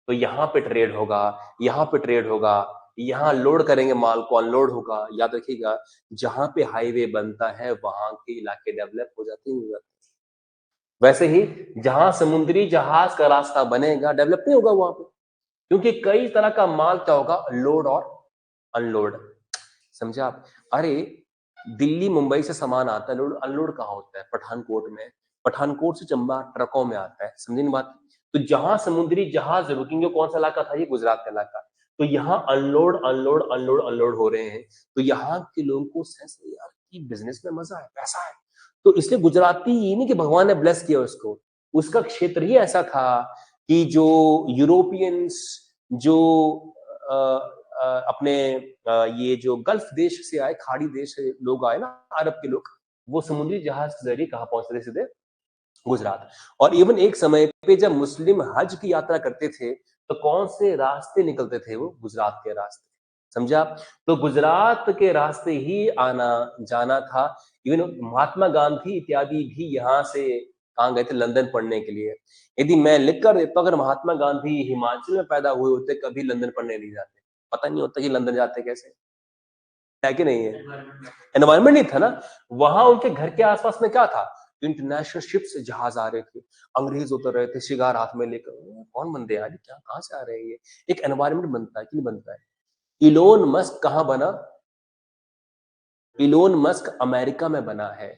तो यहाँ पे ट्रेड होगा, यहाँ पे ट्रेड होगा, यहाँ लोड करेंगे माल को, अनलोड होगा। याद रखिएगा, जहां पे हाईवे बनता है वहां के इलाके डेवलप हो जाते हैं। वैसे ही जहां समुद्री जहाज का रास्ता बनेगा, डेवलप नहीं होगा वहां पे, क्योंकि कई तरह का माल क्या होगा? लोड और अनलोड। समझे आप? अरे दिल्ली मुंबई से सामान आता है, लोड अनलोड कहाँ होता है? पठानकोट में। पठानकोट से चंबा ट्रकों में आता है। समझे नहीं बात? तो जहां समुद्री जहाज रुकेंगे, कौन सा इलाका था? ये गुजरात का इलाका। तो यहाँ अनलोड अनलोड अनलोड अनलोड हो रहे हैं, तो यहाँ के लोगों को सेंस है यार कि बिजनेस में मजा है, पैसा है। तो इसलिए गुजराती, ये नहीं कि भगवान ने ब्लेस किया उसको, उसका क्षेत्र ही ऐसा था कि जो यूरोपियंस, जो अपने ये जो गल्फ देश से आए, खाड़ी देश से लोग आए ना, अरब के लोग, वो समुद्री जहाज के जरिए कहाँ पहुंचते थे? सीधे गुजरात। और इवन एक समय पे जब मुस्लिम हज की यात्रा करते थे तो कौन से रास्ते निकलते थे? वो गुजरात के रास्ते। समझा आप? तो गुजरात के रास्ते ही आना जाना था। इवन महात्मा गांधी इत्यादि भी यहाँ से कहाँ गए थे? लंदन पढ़ने के लिए। यदि मैं लिख कर देता, अगर महात्मा गांधी हिमाचल में पैदा हुए होते, कभी लंदन पढ़ने नहीं जाते। पता नहीं होता कि लंदन जाते कैसे, है कि नहीं है? एनवायरमेंट नहीं था ना वहां। उनके घर के आसपास में क्या था? इंटरनेशनल शिप्स, जहाज आ रहे थे, अंग्रेज उतर रहे थे शिकार हाथ में लेकर। कौन बंदे यार, क्या कहाँ से आ रहे हैं ये? एक एनवायरमेंट बनता है कि नहीं बनता है? इलोन मस्क कहाँ बना? इलोन मस्क अमेरिका में बना है।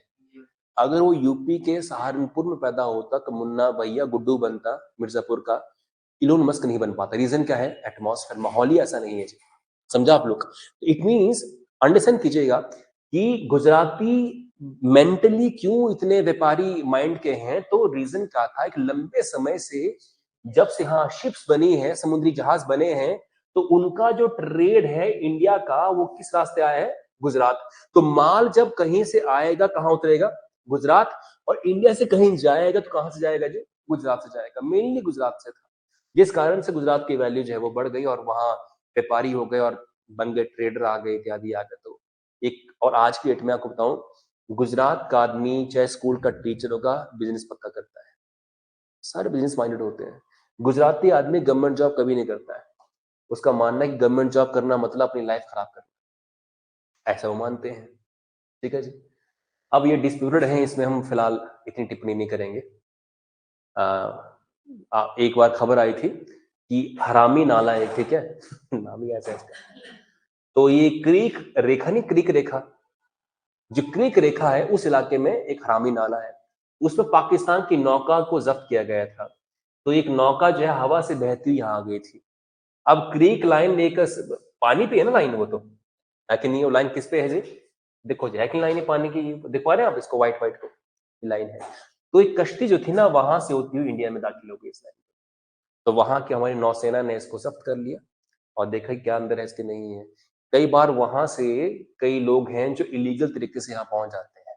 अगर वो यूपी के सहारनपुर में पैदा होता तो मुन्ना भैया गुड्डू बनता, मिर्जापुर का। इलोन मस्क नहीं बन पाता। रीजन क्या है? एटमॉस्फेयर, माहौल ही ऐसा नहीं है। समझा आप लोग? इट मीन्स, अंडरस्टैंड कीजिएगा कि गुजराती मेंटली क्यों इतने व्यापारी माइंड के हैं। तो रीजन क्या था? एक लंबे समय से जब से हाँ शिप्स बनी है, समुद्री जहाज बने हैं, तो उनका जो ट्रेड है इंडिया का, वो किस रास्ते आया है? गुजरात। तो माल जब कहीं से आएगा, कहाँ उतरेगा? गुजरात। और इंडिया से कहीं जाएगा तो कहां से जाएगा जी? गुजरात से जाएगा, मेनली गुजरात से था, जिस कारण से गुजरात की वैल्यू जो है वो बढ़ गई और वहां व्यापारी हो गए और बन गए, ट्रेडर आ गए, इत्यादि आ गए। तो एक और आज की डेट में आपको बताऊं, गुजरात का आदमी चाहे स्कूल का टीचर होगा, बिजनेस पक्का करता है, सारे बिजनेस माइंडेड होते हैं। गुजराती आदमी गवर्नमेंट जॉब कभी नहीं करता है, उसका मानना है कि गवर्नमेंट जॉब करना मतलब अपनी लाइफ खराब करना, ऐसा वो मानते हैं। ठीक है जी। अब ये डिस्प्यूटेड है, इसमें हम फिलहाल इतनी टिप्पणी नहीं करेंगे। एक बार खबर आई थी कि हरामी नाला है, ठीक है नाम ही ऐसा है इसका। तो ये क्रीक रेखा नहीं, क्रीक रेखा, जो क्रीक रेखा है उस इलाके में एक हरामी नाला है, उसमें पाकिस्तान की नौका को जब्त किया गया था। तो एक नौका जो है हवा से बहती हुई यहाँ आ गई थी। अब क्रीक लाइन लेकर, पानी पे है ना लाइन, वो तो है कि नहीं, वो लाइन किस पे है जी, देखो जी, है कि लाइन है पानी की, देख पा रहे हैं आप इसको, व्हाइट व्हाइट को, लाइन है। तो एक कश्ती जो थी ना, वहां से होती हुई इंडिया में दाखिल हो गई इस लाइन। तो वहां की हमारी नौसेना ने इसको जब्त कर लिया और देखा कि क्या अंदर है, इसके नहीं है। कई बार वहां से कई लोग हैं जो इलीगल तरीके से यहाँ पहुंच जाते हैं,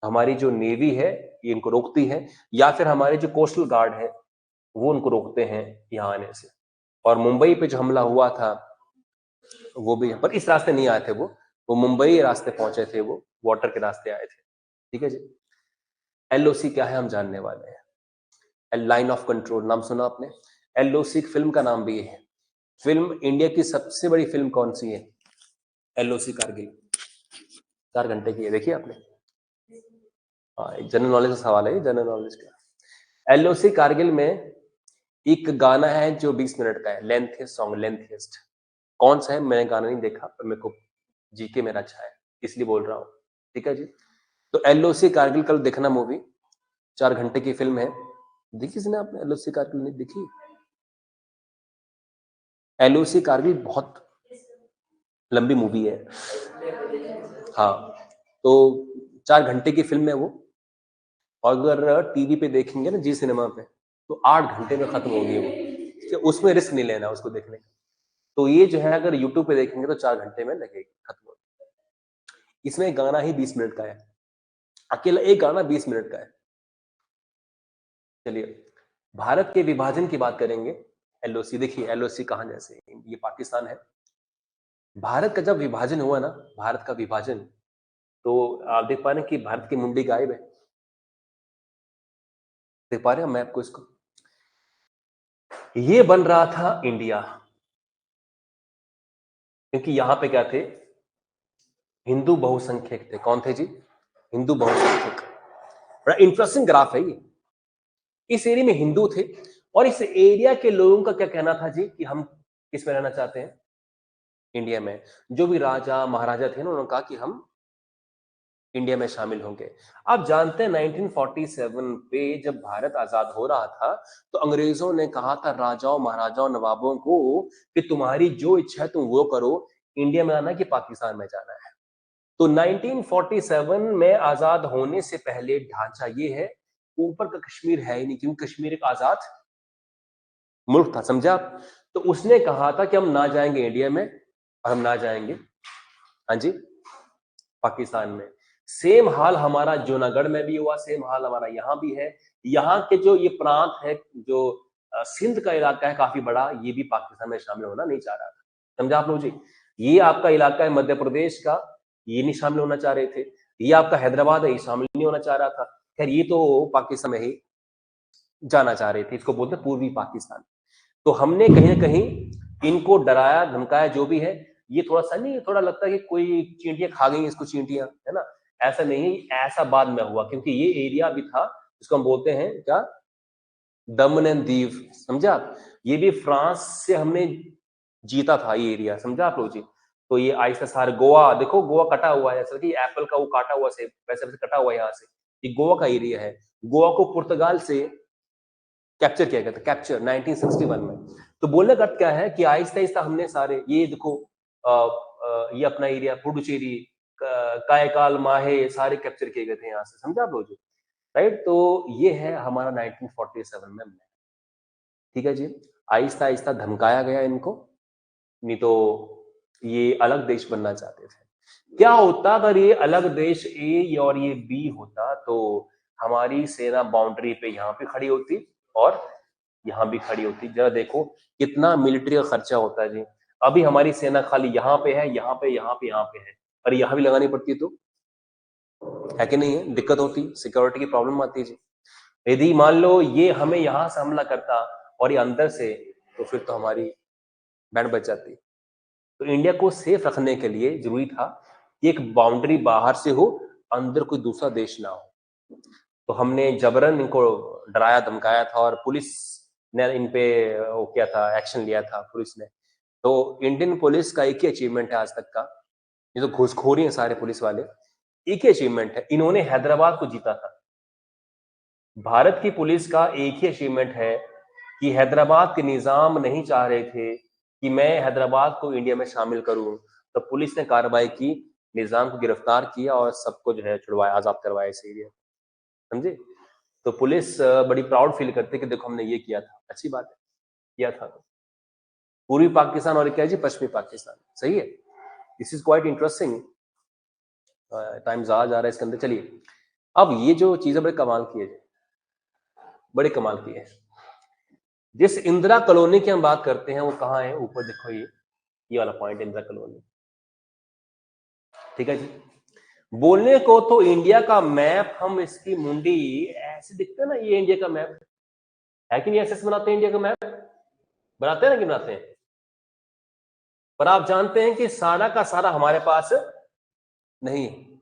हमारी जो नेवी है ये इनको रोकती है, या फिर हमारे जो कोस्टल गार्ड है वो उनको रोकते हैं यहाँ आने से। और मुंबई पे जो हमला हुआ था वो भी, पर इस रास्ते नहीं आए थे वो मुंबई रास्ते पहुंचे थे, वो वाटर के रास्ते आए थे। ठीक है जी। एलओसी क्या है हम जानने वाले हैं। लाइन ऑफ कंट्रोल नाम सुना आपने? एलओसी फिल्म का नाम भी है। फिल्म, इंडिया की सबसे बड़ी फिल्म कौन सी है? एलओसी कारगिल, 4 घंटे की है, देखिए आपने। हाँ, एक जनरल नॉलेज का सवाल है, जनरल नॉलेज का। एलओसी कारगिल में एक गाना है जो 20 मिनट का है, लेंथेस्ट सॉन्ग, लेंथेस्ट। कौन सा है मैंने गाना नहीं देखा, पर मेरे को जीके मेरा अच्छा है इसलिए बोल रहा हूँ। ठीक है जी। तो एलओसी कारगिल कल देखना मूवी, 4 घंटे की फिल्म है। देखी किसने आपने एलओसी कारगिल? नहीं देखी? एलओसी कारगिल बहुत लंबी मूवी है। हाँ, तो 4 घंटे की फिल्म है वो, और अगर टीवी पे देखेंगे ना, जी सिनेमा पे, तो 8 घंटे में खत्म होगी वो, ठीक है? उसमें रिस्क नहीं लेना उसको देखने का। तो ये जो है अगर यूट्यूब पे देखेंगे तो 4 घंटे में लगेगी, खत्म होगी। इसमें गाना ही 20 मिनट का है, अकेला एक गाना 20 मिनट का है। चलिए, भारत के विभाजन की बात करेंगे। एलओसी देखिए, एलओसी कहां, जैसे ये पाकिस्तान है, भारत का जब विभाजन हुआ ना, भारत का विभाजन, तो आप देख पा रहे हैं कि भारत की मुंडी गायब है, देख पा रहे हैं मैप को इसको, ये बन रहा था इंडिया, क्योंकि यहां पे क्या थे, हिंदू बहुसंख्यक थे। कौन थे जी? हिंदू बहुसंख्यक। बड़ा इंटरेस्टिंग ग्राफ है ये। इस एरिया में हिंदू थे, और इस एरिया के लोगों का क्या कहना था जी कि हम किस में रहना चाहते हैं? इंडिया में। जो भी राजा महाराजा थे ना, उन्होंने कहा कि हम इंडिया में शामिल होंगे। आप जानते हैं 1947 पे जब भारत आजाद हो रहा था, तो अंग्रेजों ने कहा था राजाओं महाराजाओं नवाबों को कि तुम्हारी जो इच्छा है तुम वो करो, इंडिया में आना है कि पाकिस्तान में जाना है। तो 1947 में आजाद होने से पहले ढांचा ये है, ऊपर का कश्मीर है ही नहीं, क्योंकि कश्मीर एक आजाद मुल्क था, समझा आप? तो उसने कहा था कि हम ना जाएंगे इंडिया में, और हम ना जाएंगे, हाँ जी, पाकिस्तान में। सेम हाल हमारा जूनागढ़ में भी हुआ, सेम हाल हमारा यहाँ भी है। यहाँ के जो ये प्रांत है, जो सिंध का इलाका है काफी बड़ा, ये भी पाकिस्तान में शामिल होना नहीं चाह रहा था, समझा आप लोग जी? ये आपका इलाका है मध्य प्रदेश का, ये नहीं शामिल होना चाह रहे थे। ये आपका हैदराबाद है, ये शामिल नहीं होना चाह रहा था। खैर, ये तो पाकिस्तान में ही जाना चाह रहे थे, इसको बोलते हैं पूर्वी पाकिस्तान। तो हमने कहीं ना कहीं इनको डराया धमकाया, जो भी है। ये थोड़ा सा नहीं, थोड़ा लगता है कि कोई चींटियां खा गई इसको, चींटियां, है ना? ऐसा नहीं, ऐसा बाद में हुआ, क्योंकि ये एरिया भी था जिसको हम बोलते हैं क्या, दमन एंड दीव, समझा आप? ये भी फ्रांस से हमने जीता था ये एरिया, समझा आप लोग जी? तो ये आहिस्ता सार, गोवा देखो, गोवा कटा हुआ है, जैसा कि एप्पल का वो काटा हुआ से, वैसे वैसे कटा हुआ है यहाँ से। ये गोवा का एरिया है। गोवा को पुर्तगाल से कैप्चर किया गया था, कैप्चर 1961 में। तो बोलने का अर्थ क्या है कि आहिस्ता आहिस्ता हमने सारे, ये देखो, ये अपना एरिया पुडुचेरी, कायकाल, माहे, सारे कैप्चर किए गए थे यहाँ से, समझा आप लोग? राइट। तो ये है हमारा 1947 में। ठीक है जी। आहिस्ता आहिस्ता धमकाया गया इनको, नहीं तो ये अलग देश बनना चाहते थे। क्या होता अगर ये अलग देश ए और ये बी होता, तो हमारी सेना बाउंड्री पे यहाँ पे खड़ी होती, और यहाँ भी खड़ी होती। जरा देखो कितना मिलिट्री का खर्चा होता है जी। अभी हमारी सेना खाली यहाँ पे है, यहाँ पे, यहाँ पे, यहाँ पे है, और यहाँ भी लगानी पड़ती है, तो है कि नहीं है? दिक्कत होती, सिक्योरिटी की प्रॉब्लम आती है जी। यदि मान लो ये हमें यहाँ से हमला करता और ये अंदर से, तो फिर तो हमारी बैंड बच जाती। तो इंडिया को सेफ रखने के लिए जरूरी था कि एक बाउंड्री बाहर से हो, अंदर कोई दूसरा देश ना हो। तो हमने जबरन इनको डराया धमकाया था, और पुलिस ने इन पे वो किया था, एक्शन लिया था पुलिस ने। तो इंडियन पुलिस का एक ही अचीवमेंट है आज तक का, ये तो घूसखोरी है सारे पुलिस वाले, एक ही अचीवमेंट है, इन्होंने हैदराबाद को जीता था। भारत की पुलिस का एक ही अचीवमेंट है कि हैदराबाद के निजाम नहीं चाह रहे थे कि मैं हैदराबाद को इंडिया में शामिल करूं, तो पुलिस ने कार्रवाई की, निजाम को गिरफ्तार किया और सबको जो है छुड़वाया, आजाद करवाया इस एरिया, समझे? तो पुलिस बड़ी प्राउड फील करती है कि देखो हमने ये किया था, अच्छी बात है, किया था। पूर्वी पाकिस्तान और क्या है जी, पश्चिमी पाकिस्तान, सही है। This is quite interesting. Time ज्यादा जा रहा है इसके अंदर। चलिए, अब ये जो चीजें बड़े कमाल की है, बड़े कमाल की है। जिस इंदिरा कॉलोनी की हम बात करते हैं वो कहाँ है? ऊपर देखो, ये वाला पॉइंट, इंदिरा कॉलोनी, ठीक है जी। बोलने को तो इंडिया का मैप, हम इसकी मुंडी ऐसे दिखते हैं ना, ये इंडिया का मैप है कि नहीं? ऐसे बनाते हैं इंडिया का मैप, बनाते हैं ना कि बनाते हैं? पर आप जानते हैं कि सारा का सारा हमारे पास नहीं है।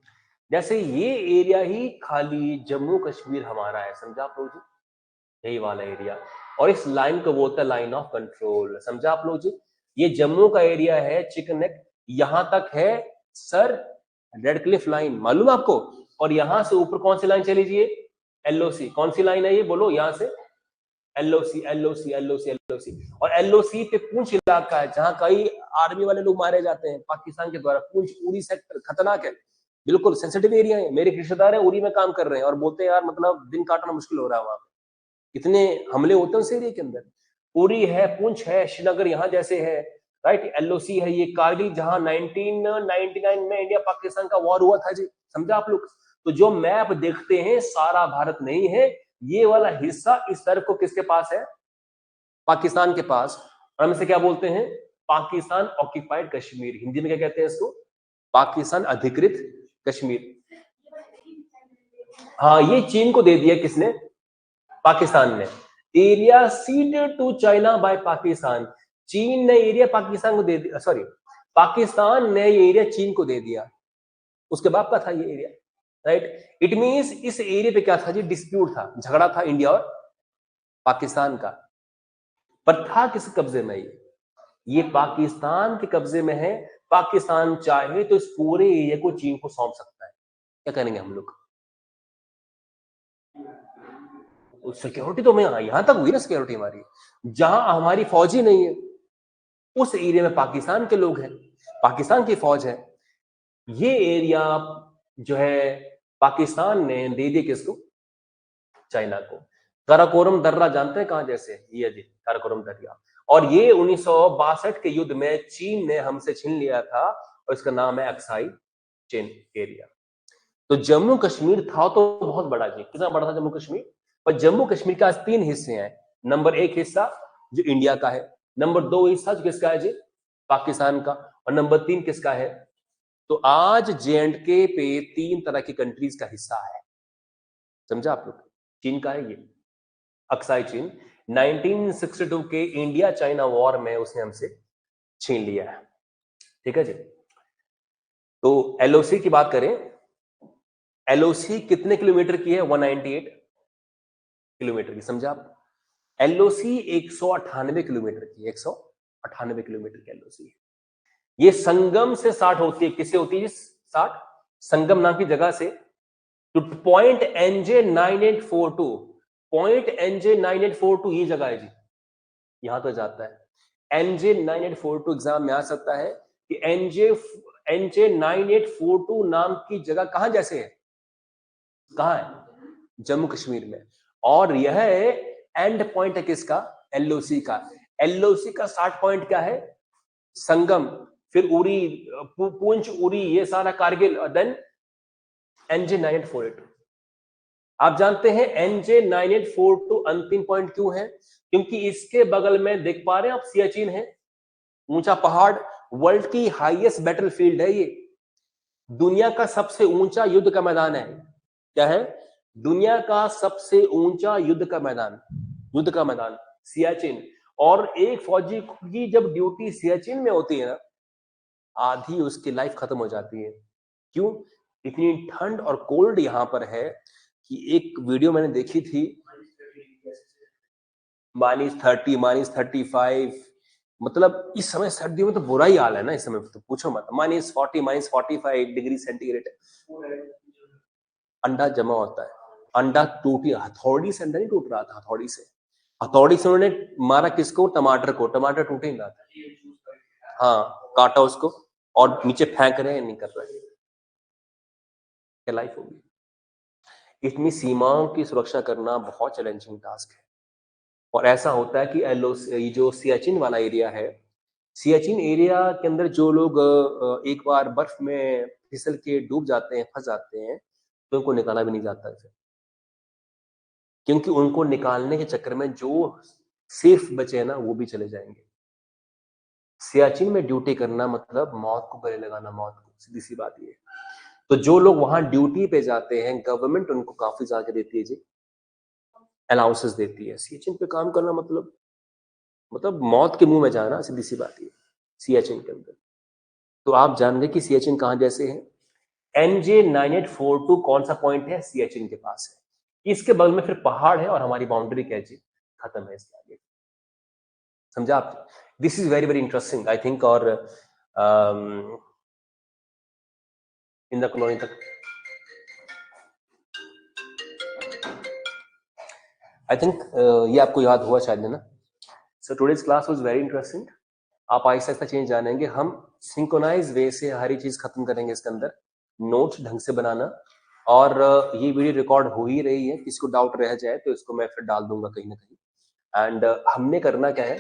जैसे ये एरिया ही खाली जम्मू कश्मीर हमारा है, समझा आप लोग जी? यही वाला एरिया, और इस लाइन को बोलता है लाइन ऑफ कंट्रोल, समझा आप लोग जी? ये जम्मू का एरिया है, चिकन नेक, यहां तक है सर रेड क्लिफ लाइन, मालूम आपको? और यहां से ऊपर कौन सी लाइन चली जी? एलओसी, कौन सी लाइन है ये बोलो? यहां से एलओसी, एलओसी, एलओसी, एलओसी, और एलओसी पे पूंछ इलाका है जहां कई आर्मी वाले लोग मारे जाते हैं पाकिस्तान के द्वारा। पूंछ उरी सेक्टर खतरनाक है, बिल्कुल सेंसिटिव एरिया है। मेरे रिश्तेदार है उरी में काम कर रहे हैं और बोलते हैं यार मतलब दिन काटना मुश्किल हो रहा है वहां पे, इतने हमले होते हैं उस एरिया के अंदर। उरी है, पुंछ है, श्रीनगर यहाँ जैसे है, राइट? एलओसी है ये कारगिल, जहां 1999 में इंडिया पाकिस्तान का वॉर हुआ था जी, समझा आप लोग? तो जो मैप देखते हैं सारा भारत नहीं है, ये वाला हिस्सा इस तरफ को किसके पास है? पाकिस्तान के पास। और हम इसे क्या बोलते हैं? पाकिस्तान ऑक्यूपाइड कश्मीर, हिंदी में क्या कहते हैं इसको? पाकिस्तान अधिकृत कश्मीर। हाँ, ये चीन को दे दिया किसने? पाकिस्तान ने। Area ceded to China by Pakistan, चीन ने एरिया पाकिस्तान को दे दिया, सॉरी पाकिस्तान ने ये एरिया चीन को दे दिया, उसके बाप का था ये एरिया, राइट? इट मींस इस एरिया पे क्या था जी? डिस्प्यूट था, झगड़ा था इंडिया और पाकिस्तान का। पर था किस कब्जे में? ये पाकिस्तान के कब्जे में है। पाकिस्तान चाहे तो इस पूरे एरिया को चीन को सौंप सकता है। क्या करेंगे हम लोग? सिक्योरिटी तो मैं यहां तक हुई ना, सिक्योरिटी हमारी, जहां हमारी फौज ही नहीं है, उस एरिया में पाकिस्तान के लोग हैं, पाकिस्तान की फौज है। ये एरिया जो है पाकिस्तान ने दे दिया किसको? चाइना को। काराकोरम दर्रा जानते हैं कहां? जैसे ये जी काराकोरम दरिया, और ये 1962 के युद्ध में चीन ने हमसे छीन लिया था, और इसका नाम है अक्साई चीन एरिया। तो जम्मू कश्मीर था तो बहुत बड़ा जी, कितना बड़ा था जम्मू कश्मीर? पर जम्मू कश्मीर का 3 हिस्से हैं। नंबर 1 हिस्सा जो इंडिया का है, नंबर 2 हिस्सा जो किसका है जी? पाकिस्तान का, और नंबर 3 किसका है? तो आज जे&के पे 3 तरह की कंट्रीज का हिस्सा है, समझा आप लोग? चीन का है ये अक्साई चीन, 1962 के इंडिया चाइना वॉर में उसने हमसे छीन लिया है, ठीक है जी। तो एलओसी की बात करें, एलओसी कितने किलोमीटर की है? 198 किलोमीटर की, समझा आप? एलओसी 198 किलोमीटर की, 198 किलोमीटर की एलओसी है। ये संगम से स्टार्ट होती है, किससे होती है? स्टार्ट संगम नाम की जगह से, तो पॉइंट एनजे 9842, पॉइंट एनजे 9842 ये जगह है जी, यहां तो जाता है। एनजे 9842 एग्जाम में आ सकता है कि एनजे 9842 नाम की जगह कहां जैसे है? कहां है? जम्मू कश्मीर में। और यह एंड पॉइंट है किसका? एलओसी का। एलओसी का स्टार्ट पॉइंट क्या है? संगम, फिर उरी, पुंछ, उरी, ये सारा कारगिल, और देन एनजे 9842, आप जानते हैं NJ9842 अंतिम पॉइंट क्यों है? क्योंकि इसके बगल में देख पा रहे हैं आप सियाचिन है, ऊंचा पहाड़, वर्ल्ड की हाईएस्ट बैटलफील्ड है ये, दुनिया का सबसे ऊंचा युद्ध का मैदान है। क्या है? दुनिया का सबसे ऊंचा युद्ध का मैदान सियाचिन। और एक फौजी की जब ड्यूटी सियाचिन में होती है ना, आधी उसकी लाइफ खत्म हो जाती है। क्यों? इतनी ठंड और कोल्ड यहां पर है कि एक वीडियो मैंने देखी थी, -30, -35, मतलब इस समय सर्दियों में तो बुरा ही हाल है ना, इस समय तो पूछो मत, -40, -45 डिग्री सेंटीग्रेड अंडा जमा होता है। अंडा टूटी, हथौड़ी से अंडा नहीं टूट रहा था, हथौड़ी से उन्होंने मारा किसको? टमाटर को, टमाटर टूट ही नहीं रहा था। हाँ, काटा उसको और नीचे फेंक रहे हैं, नहीं कर रहे। क्या लाइफ होगी? इतनी सीमाओं की सुरक्षा करना बहुत चैलेंजिंग टास्क है। और ऐसा होता है कि ये जो सियाचिन वाला एरिया है, सियाचिन एरिया के अंदर जो लोग एक बार बर्फ में फिसल के डूब जाते हैं, फंस जाते हैं, तो उनको निकाला भी नहीं जाता है फिर, क्योंकि उनको निकालने के चक्कर में जो सेफ बचे हैं ना, वो भी चले जाएंगे। सियाचिन में ड्यूटी करना मतलब मौत को गले लगाना, मौत को, सीधी सी बात ये। तो जो लोग वहां ड्यूटी पे जाते हैं, गवर्नमेंट उनको काफी ज्यादा देती है जी, अलाउंसेस देती है। सियाचिन पे काम करना मतलब मौत के मुंह में जाना, सीधी सी बात ये, सियाचिन के अंदर। तो आप जान गए कि सियाचिन कहां जैसे है। NJ9842 कौन सा पॉइंट है? सियाचिन के पास है। इसके बगल में फिर पहाड़ है और हमारी बाउंड्री क्या जी? खत्म है इसके आगे। समझा आप? This is very very interesting I think. और इन द कॉलोनी तक आई थिंक ये आपको याद हुआ शायद, है ना? So today's class was very interesting. आप आहिस्ता आहिस्ता चेंज जानेंगे। हम सिंक्रोनाइज वे से हर एक चीज खत्म करेंगे इसके अंदर, नोट्स ढंग से बनाना। और ये वीडियो रिकॉर्ड हो ही रही है, किसी को डाउट रह जाए तो इसको मैं फिर डाल दूंगा कहीं ना कहीं। एंड हमने करना क्या है,